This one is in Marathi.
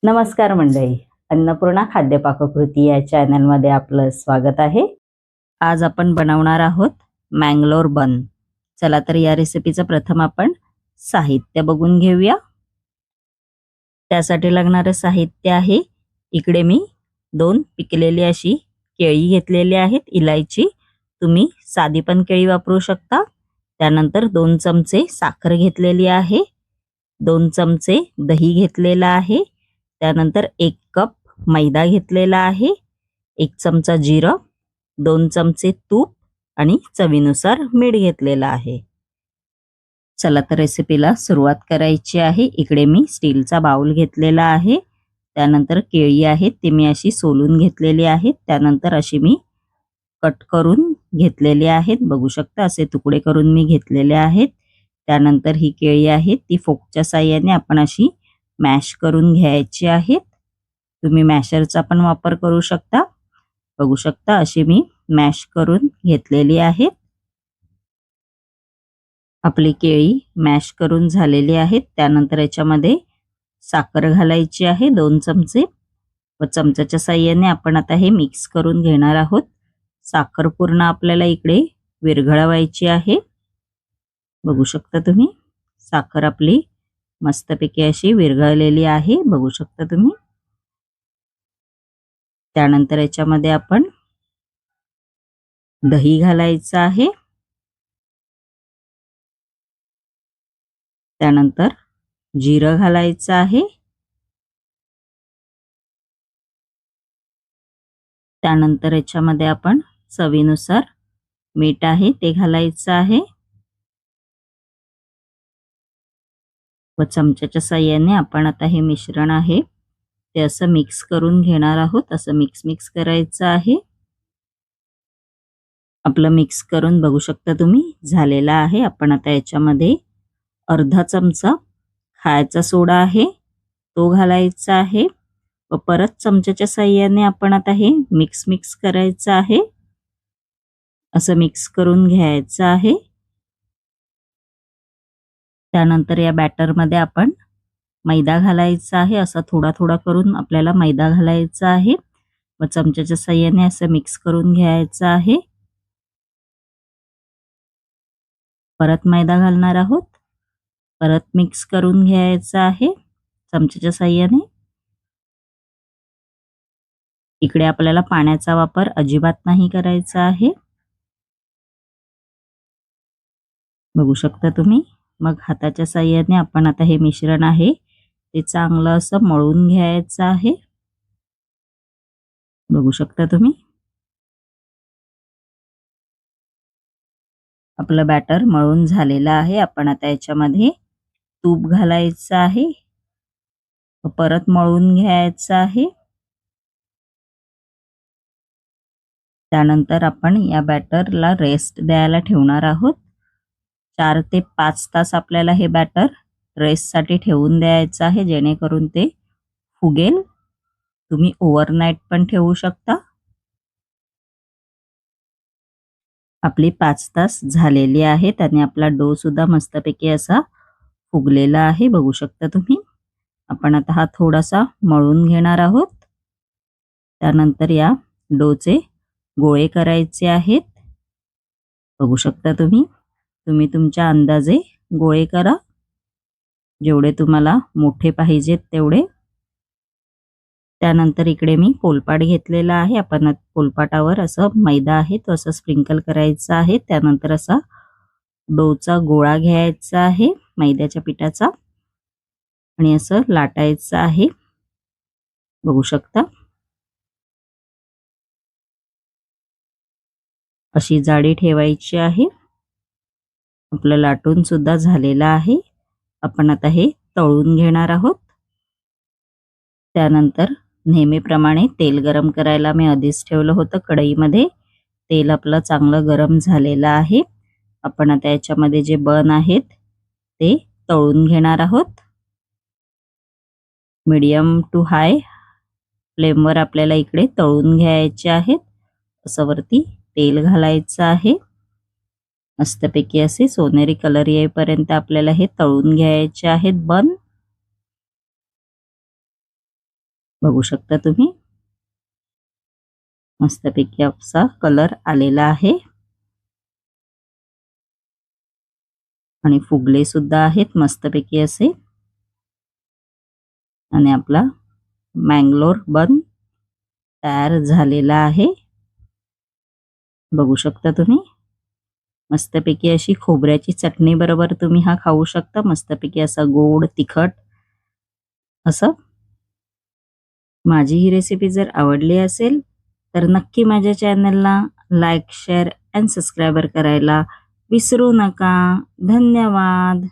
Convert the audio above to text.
नमस्कार मंडळी, अन्नपूर्णा खाद्य पाककृती या चॅनलमध्ये आपलं स्वागत आहे। आज आपण बनवणार आहोत मँगलोर बन। चला तर या रेसिपीचं प्रथम आपण साहित्य बघून घेऊया। त्यासाठी लागणारे साहित्य आहे, इकडे मी 2 पिकलेली अशी केळी घेतलेली आहेत, इलायची, तुम्ही साधी पण केळी वापरू शकता। त्यानंतर 2 चमचे साखर घेतलेली आहे, 2 चमचे दही घेतलेला आहे, त्यानंतर 1 कप मैदा घेतलेला आहे, 1 चमचा जिरं, 2 चमचे तूप आणि चवीनुसार मीठ घेतलेला आहे। चला तर रेसिपीला सुरुवात करायची आहे। इकडे मी स्टीलचा बाउल घेतलेला आहे, त्यानंतर केळी आहे ती मी अशी सोलून घेतलेली आहे, त्यानंतर अशी मी कट करून घेतलेली आहेत, बघू शकता असे तुकडे करून मी घेतलेले आहेत। त्यानंतर ही केळी आहे ती फोकच्या साहाय्याने आपण अशी मॅश करून घ्यायची आहेत। तुम्ही मॅशरचा पण वापर करू शकता, बघू शकता अशी मी मॅश करून घेतलेली आहे। आपली केळी मॅश करून झालेली आहेत। त्यानंतर याच्यामध्ये साखर घालायची आहे 2 चमचे व चमच्याच्या साहाय्याने आपण आता हे मिक्स करून घेणार आहोत। साखर पूर्ण आपल्याला इकडे विरघळवायची आहे, बघू शकता तुम्ही साखर आपली मस्तपैकी अशी विरघळलेली आहे, बघू शकता तुम्ही। त्यानंतर याच्यामध्ये आपण दही घालायचं आहे, त्यानंतर जिरं घालायचं आहे, त्यानंतर याच्यामध्ये आपण चवीनुसार मीठ आहे ते घालायचं आहे व चमच्याच्या साहाय्याने आपण आता हे मिश्रण आहे ते असं मिक्स करून घेणार आहोत। असं मिक्स करायचं आहे। आपलं मिक्स करून बघू शकता तुम्ही झालेला आहे। आपण आता याच्यामध्ये अर्धा चमचा खायचा सोडा आहे तो घालायचा आहे व परत चमच्याच्या साहाय्याने आपण आता हे मिक्स करायचं आहे, असं मिक्स करून घ्यायचं आहे। त्यानंतर या बॅटर मध्ये आपण मैदा घालायचा आहे, असा थोडा करून आपल्याला मैदा घालायचा आहे व चमच्याच्या साहाय्याने असं मिक्स करून घ्यायचं आहे। परत मैदा घालणार आहोत, परत मिक्स करून घ्यायचं आहे चमच्याच्या साहाय्याने। इकडे आपल्याला पाण्याचा वापर अजिबात नाही करायचा आहे, बघू शकता तुम्ही। मग हाताच्या साहाय्याने आपण आता हे मिश्रण आहे ते चांगलं असं मळून घ्यायचं आहे, बघू शकता तुम्ही। आपलं बॅटर मळून झालेलं आहे। आपण आता याच्यामध्ये तूप घालायचं आहे व परत मळून घ्यायचं आहे। त्यानंतर आपण या बॅटरला रेस्ट द्यायला ठेवणार आहोत। 4 ते 5 तास आपल्याला हे बॅटर रेस्टसाठी ठेवून द्यायचं आहे, जेणेकरून ते फुगेल। तुम्ही ओव्हरनाईट पण ठेवू शकता। आपली 5 तास झालेली आहेत आणि आपला डो सुद्धा मस्तपैकी असा फुगलेला आहे, बघू शकता तुम्ही। आपण आता हा थोडासा मळून घेणार आहोत, त्यानंतर या डोचे गोळे करायचे आहेत, बघू शकता तुम्ही। तुम्ही तुमच्या अंदाजे गोळे करा, जेवढे तुम्हाला मोठे पाहिजेत तेवढे। त्यानंतर इकडे मी पोलपाट घेतलेला आहे, आपण पोलपाटावर असं मैदा आहे तो असं स्प्रिंकल करायचा आहे। त्यानंतर असा डोचा गोळा घ्यायचा आहे मैद्याच्या पिठाचा आणि असं लाटायचं आहे, बघू शकता। अशी जाडी ठेवायची आहे। आपलं लाटून सुद्धा झालेलं आहे। आपण आता हे तळून घेणार आहोत। त्यानंतर नेहमीप्रमाणे तेल गरम करायला मी आधीच ठेवलं होतं कढईमध्ये। तेल आपलं चांगलं गरम झालेलं आहे। आपण आता याच्यामध्ये जे बन आहेत ते तळून घेणार आहोत। मीडियम टू हाय फ्लेमवर आपल्याला इकडे तळून घ्यायचे आहेत। असं वरती तेल घालायचं आहे, मस्तपैकी असे सोनेरी कलर येईपर्यंत आपल्याला हे तळून घ्यायचे आहेत बन। बघू शकता तुम्ही मस्तपैकी असा कलर आलेला आहे आणि फुगले सुद्धा आहेत मस्तपैकी असे आणि आपला मँगलोर बन तयार झालेला आहे बघू शकता तुम्ही मस्तपैकी अशी खोबऱ्याची चटणी बरोबर तुम्ही हा खाऊ शकता मस्तपैकी असा गोड तिखट असं माझी ही रेसिपी जर आवडली असेल तर नक्की माझ्या चॅनलला लाईक शेअर अँड सबस्क्राईबर करायला विसरू नका धन्यवाद